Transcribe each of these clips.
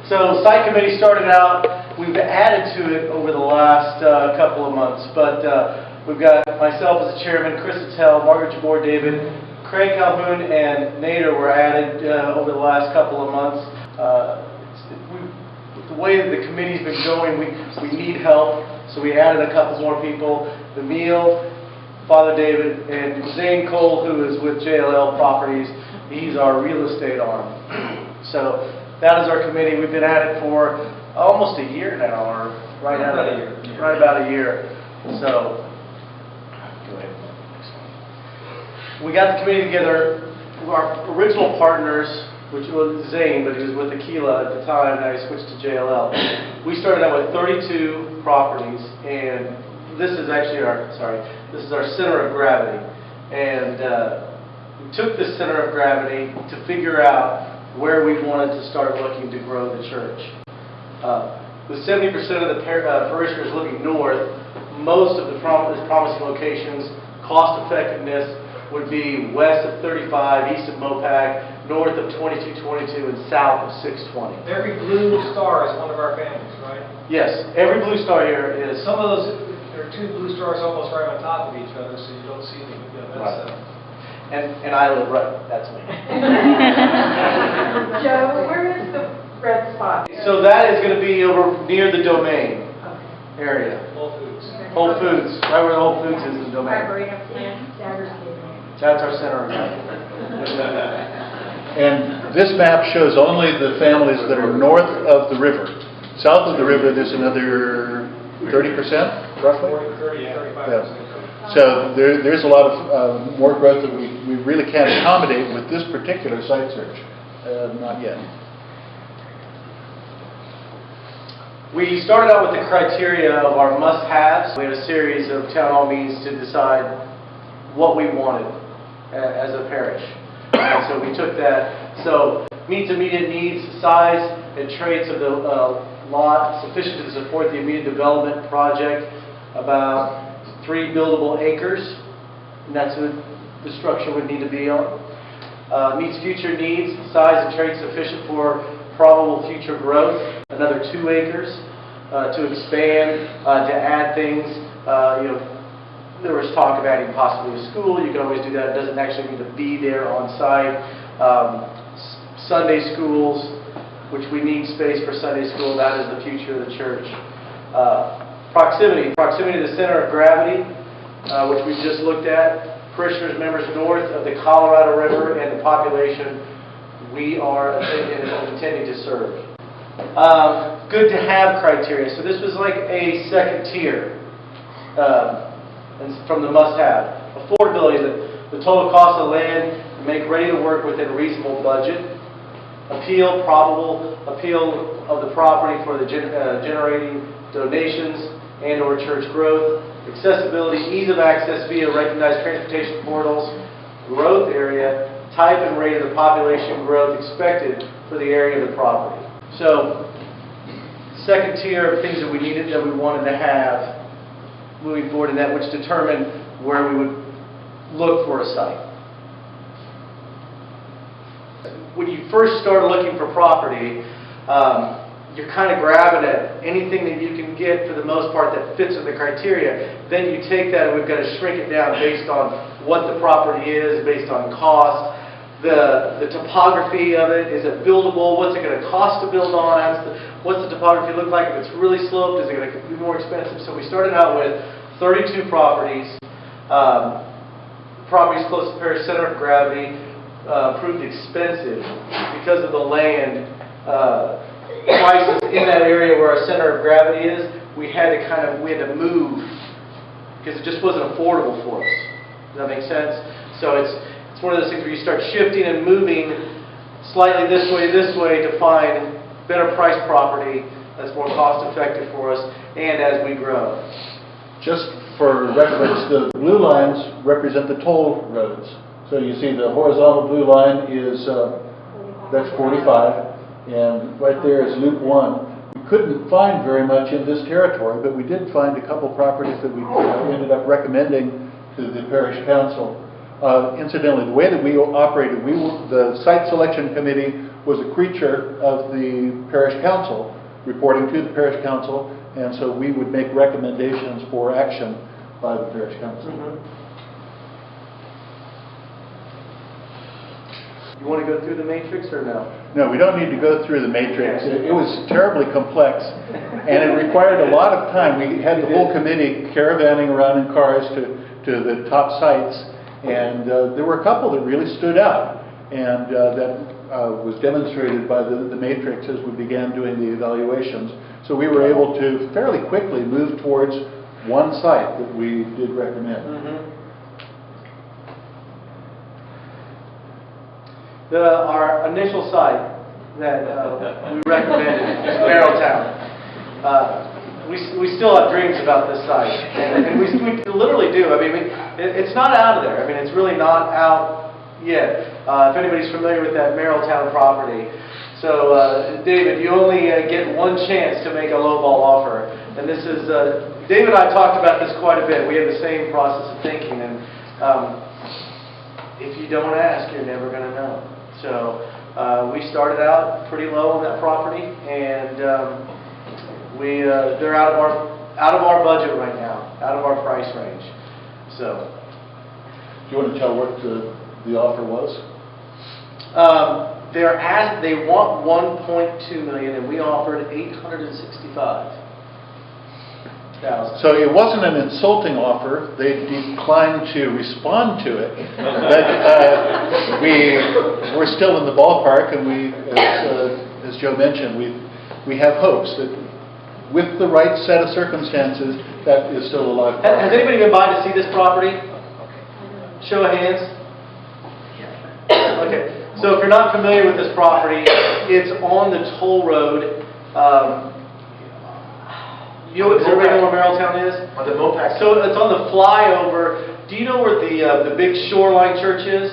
So site committee started out, we've added to it over the last couple of months, but we've got myself as the chairman, Chris Attell, Margaret Jabor David, Craig Calhoun, and Nader were added over the last couple of months. The way that the committee's been going, we need help, so we added a couple more people. Emil, Father David, and Zane Cole, who is with JLL Properties. He's our real estate arm. So that is our committee. We've been at it for almost a year now, or right about a year. So go ahead. We got the committee together. Our original partners, which was Zane, but he was with Aquila at the time, now he switched to JLL. We started out with 32 properties, and this is actually our center of gravity. And we took this center of gravity to figure out where we wanted to start looking to grow the church. With 70% of the parishioners looking north, most of the promising locations, cost effectiveness, would be west of 35, east of Mopac, north of 2222, and south of 620. Every blue star is one of our families, right? Yes, every blue star here is. Some of those, there are two blue stars almost right on top of each other, so you don't see them. Right. And I live right, that's me. Joe, where is the red spot? So that is going to be over near the Domain area. Whole Foods. Whole Foods, right where the Whole Foods is the Domain. That's our center of gravity. And this map shows only the families that are north of the river. South of the river, there's another 30%, roughly? 35%. Yeah. So there's a lot of more growth that we really can't accommodate with this particular site search. Not yet. We started out with the criteria of our must-haves. We had a series of town hall meetings to decide what we wanted as a parish. And so we took that. So meets immediate needs, size and traits of the lot sufficient to support the immediate development project, about 3 buildable acres, and that's what the structure would need to be on. Meets future needs, size and traits sufficient for probable future growth, another 2 acres to expand, to add things. There was talk of adding possibly a school. You can always do that. It doesn't actually need to be there on site. Sunday schools, which we need space for Sunday school. That is the future of the church. Proximity to the center of gravity, which we just looked at. Parishioners members north of the Colorado River and the population we are intending to serve. Good to have criteria. So this was like a second tier. And from the must-have. Affordability, the total cost of land, make ready to work within a reasonable budget. Probable appeal of the property for the generating donations and or church growth. Accessibility, ease of access via recognized transportation portals. Growth area, type and rate of the population growth expected for the area of the property. So, second tier of things that we needed, that we wanted to have moving forward, and that which determined where we would look for a site. When you first start looking for property, you're kind of grabbing at anything that you can get for the most part that fits with the criteria. Then you take that and we've got to shrink it down based on what the property is, based on cost, the topography of it. Is it buildable? What's it going to cost to build on? What's the topography look like? If it's really sloped, is it going to be more expensive? So we started out with 32 properties. Properties close to parish center of gravity proved expensive because of the land prices in that area where our center of gravity is. We had to move because it just wasn't affordable for us. Does that make sense? So it's one of those things where you start shifting and moving slightly this way to find better priced property that's more cost effective for us and as we grow. Just for reference, the blue lines represent the toll roads. So you see the horizontal blue line is, that's 45, and right there is Loop 1. We couldn't find very much in this territory, but we did find a couple properties that we ended up recommending to the parish council. Incidentally, the way that we operated, the site selection committee was a creature of the parish council, reporting to the parish council, and so we would make recommendations for action by the parish council. You want to go through the matrix or no? No, we don't need to go through the matrix. It was terribly complex, and it required a lot of time. We had the whole committee caravanning around in cars to the top sites, and there were a couple that really stood out, and that was demonstrated by the matrix as we began doing the evaluations. So we were able to fairly quickly move towards one site that we did recommend. Our initial site that we recommended is Merrill Town. We still have dreams about this site, and we literally do. I mean, it's not out of there. I mean, it's really not out yet. If anybody's familiar with that Merrill Town property. So, David, you only get one chance to make a lowball offer. And this is, David and I talked about this quite a bit. We have the same process of thinking. And if you don't ask, you're never going to know. So, we started out pretty low on that property. And they're out of our budget right now, out of our price range. So, Do you want to tell what the offer was? They want 1.2 million, and we offered 865,000. So it wasn't an insulting offer. They declined to respond to it. But we're still in the ballpark, and as Joe mentioned, we have hopes that with the right set of circumstances, that is still a live property. Has anybody been by to see this property? Show of hands. Okay. So if you're not familiar with this property, it's on the toll road. Does everybody know where Merrill Town is? On the Mopac. So it's on the flyover. Do you know where the big shoreline church is?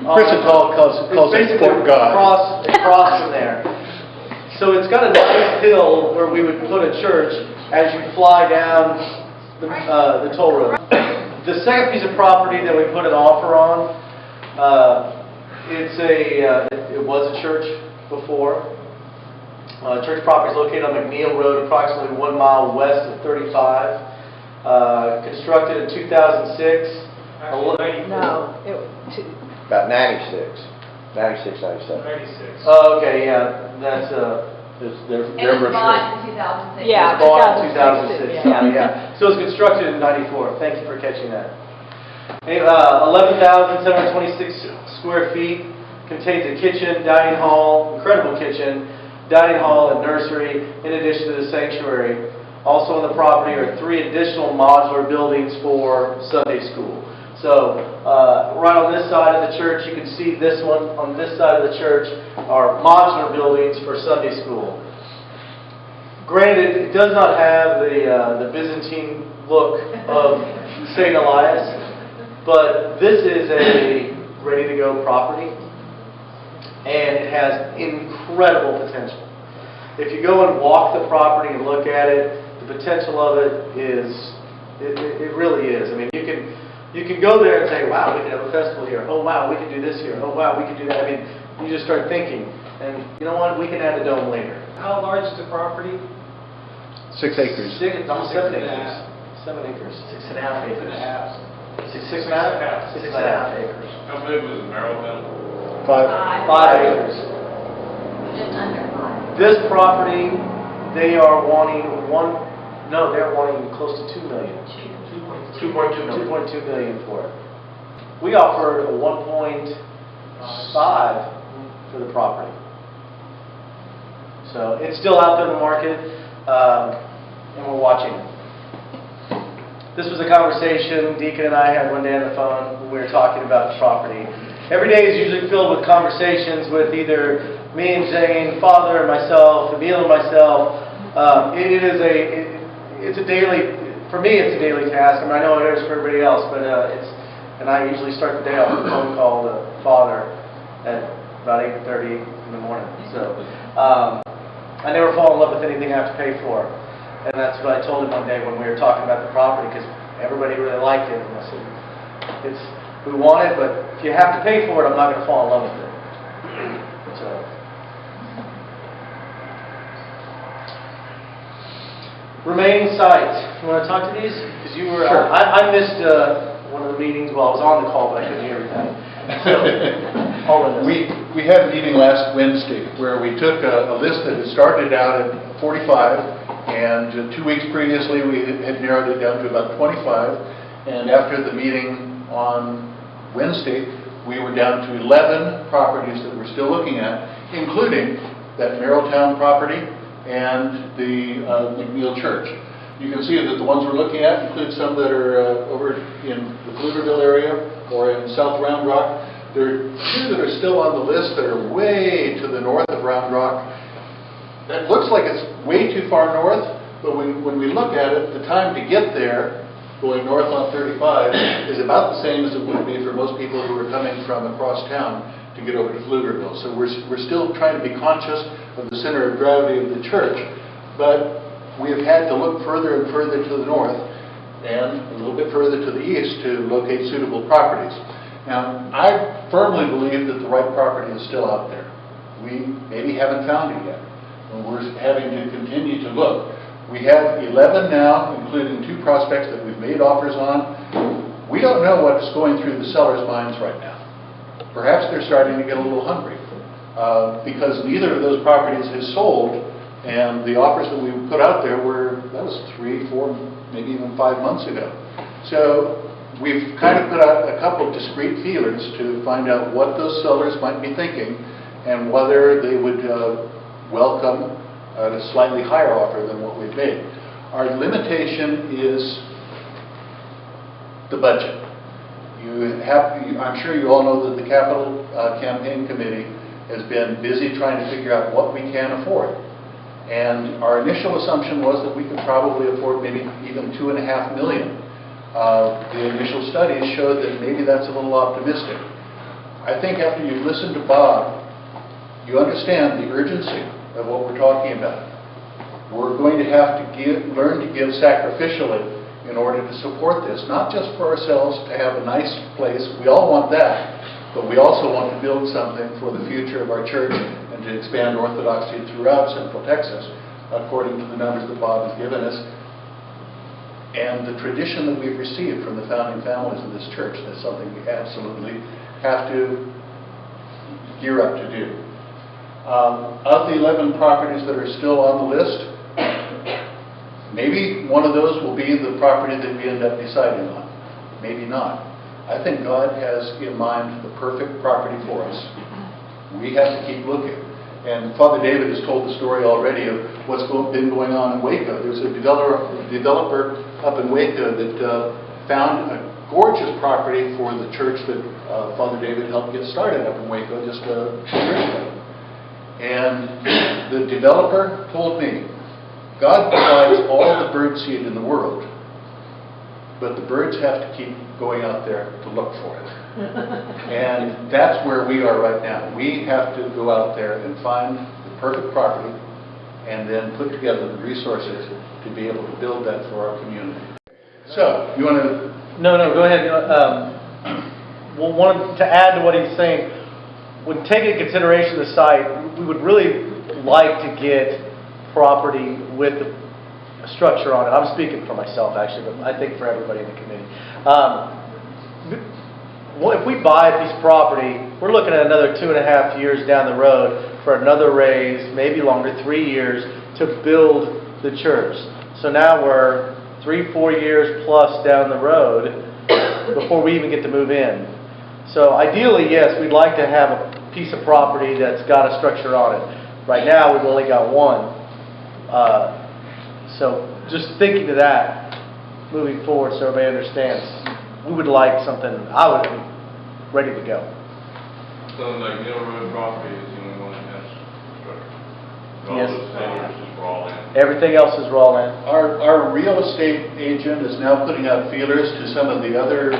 Christopher calls it Fort God. Across from there. So it's got a nice hill where we would put a church as you fly down the toll road. The second piece of property that we put an offer on, it was a church before. Church property is located on McNeil Road, approximately 1 mile west of 35. Constructed in 2006. No, About 96, 97. 96. Oh, okay, yeah, that's Their It was brochure. bought in 2006. Yeah. bought in 2006. 2006, Yeah. So it was constructed in 94. Thank you for catching that. 11,726 square feet, contains a kitchen, dining hall, incredible kitchen, dining hall and nursery, in addition to the sanctuary. Also on the property are 3 additional modular buildings for Sunday school. So right on this side of the church, you can see this one. On this side of the church are modular buildings for Sunday school. Granted, it does not have the Byzantine look of St. Elias, but this is a ready-to-go property, and it has incredible potential. If you go and walk the property and look at it, the potential of it really is. I mean, you can go there and say, wow, we could have a festival here. Oh, wow, we could do this here. Oh, wow, we could do that. I mean, you just start thinking, and you know what? We can add a dome later. How large is the property? 6 acres. Almost 7 acres. 7 acres. 6.5 acres. 6.5 acres. How big was the Merrill Town? 5. 5 acres. Just under 5. This property, they are wanting they're wanting close to $2 million. 2.2 million. 2.2 million for it. We offered a 1.5 for the property. So it's still out there in the market, and we're watching it. This was a conversation Deacon and I had one day on the phone when we were talking about the property. Every day is usually filled with conversations with either me and Zane, Father and myself, Emil and myself. It's a daily, for me it's a daily task. I mean, I know it is for everybody else, but and I usually start the day off with a phone call to Father at about 8:30 in the morning. So I never fall in love with anything I have to pay for. And that's what I told him one day when we were talking about the property, because everybody really liked it. And I said, we want it, but if you have to pay for it, I'm not going to fall in love with it. So Remaining sites. You want to talk to these? Because you were, Sure. I missed one of the meetings. Well, I was on the call, but I couldn't hear everything. So, I'll run this. We had a meeting last Wednesday where we took a list that had started out at 45, and 2 weeks previously we had narrowed it down to about 25, and after the meeting on Wednesday, we were down to 11 properties that we're still looking at, including that Merrill Town property and the McNeil Church. You can see that the ones we're looking at include some that are over in the Pflugerville area or in South Round Rock. There are two that are still on the list that are way to the north of Round Rock. That looks like it's way too far north, but when we look at it, the time to get there, going north on 35, is about the same as it would be for most people who are coming from across town to get over to Pflugerville. So we're still trying to be conscious of the center of gravity of the church, but we have had to look further and further to the north and a little bit further to the east to locate suitable properties. Now, I firmly believe that the right property is still out there. We maybe haven't found it yet, and we're having to continue to look. We have 11 now, including 2 prospects that we've made offers on. We don't know what's going through the sellers' minds right now. Perhaps they're starting to get a little hungry because neither of those properties has sold, and the offers that we put out there that was 3, 4, maybe even 5 months ago. So we've kind of put out a couple of discrete feelers to find out what those sellers might be thinking and whether they would welcome a slightly higher offer than what we've made. Our limitation is the budget. I'm sure you all know that the Capital Campaign Committee has been busy trying to figure out what we can afford. And our initial assumption was that we could probably afford maybe even $2.5 million. The initial studies showed that maybe that's a little optimistic. I think after you've listened to Bob, you understand the urgency of what we're talking about. We're going to have to learn to give sacrificially in order to support this, not just for ourselves to have a nice place. We all want that, but we also want to build something for the future of our church and to expand orthodoxy throughout Central Texas, according to the numbers that Bob has given us, and the tradition that we've received from the founding families of this church. That's something we absolutely have to gear up to do. Of the 11 properties that are still on the list, maybe one of those will be the property that we end up deciding on. Maybe not. I think God has in mind the perfect property for us. We have to keep looking. And Father David has told the story already of what's been going on in Waco. There's a developer up in Waco that found a gorgeous property for the church that Father David helped get started up in Waco just a year ago. And the developer told me, God provides all the bird seed in the world, but the birds have to keep going out there to look for it. And that's where we are right now. We have to go out there and find the perfect property and then put together the resources to be able to build that for our community. So, you want to... No, go ahead. To add to what he's saying, when taking into consideration the site, we would really like to get property with a structure on it. I'm speaking for myself, actually, but I think for everybody in the committee. If we buy a piece of property, we're looking at another 2.5 years down the road for another raise, maybe longer, 3 years, to build the church. So now we're 3-4 years plus down the road before we even get to move in. So ideally, yes, we'd like to have a piece of property that's got a structure on it. Right now, we've only got one. So just thinking of that, moving forward so everybody understands, we would like something, I would be ready to go. So like Mill Road property is the only one that has structure? All Yes. those others is raw land? Everything else is raw land. Our real estate agent is now putting out feelers to some of the other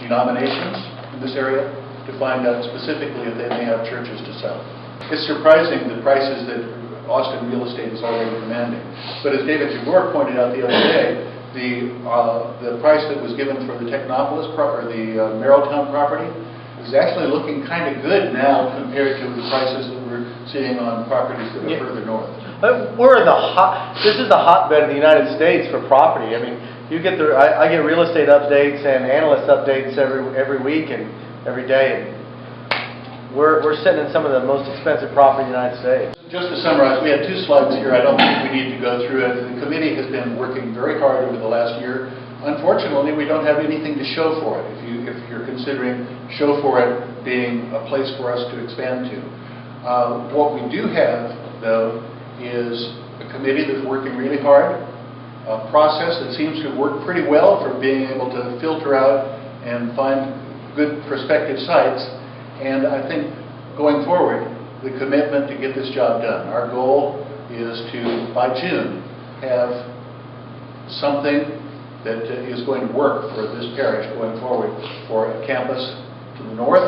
denominations in this area to find out specifically if they may have churches to sell. It's surprising the prices that Austin real estate is already commanding. But as David Jabour pointed out the other day, the price that was given for the Technopolis or the Merrill Town property is actually looking kind of good now compared to the prices that we're seeing on properties that are further north. We're in this is the hotbed of the United States for property. I mean, you get I get real estate updates and analyst updates every week and every day, and we're sitting in some of the most expensive property in the United States. Just to summarize, we had 2 slides here. I don't think we need to go through it. The committee has been working very hard over the last year. Unfortunately, we don't have anything to show for it. If you're considering show for it being a place for us to expand to. What we do have, though, is a committee that's working really hard, a process that seems to work pretty well for being able to filter out and find good prospective sites. And I think going forward, the commitment to get this job done. Our goal is to, by June, have something that is going to work for this parish going forward for a campus to the north.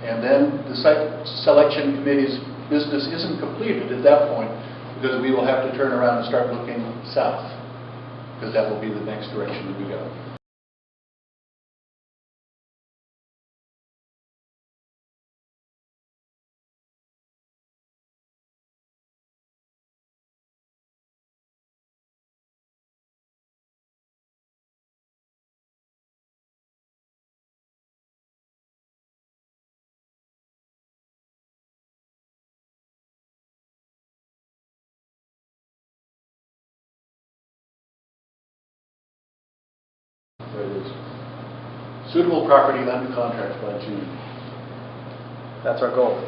And then the site selection committee's business isn't completed at that point, because we will have to turn around and start looking south, because that will be the next direction that we go. There it is. Suitable property under contract by June. That's our goal.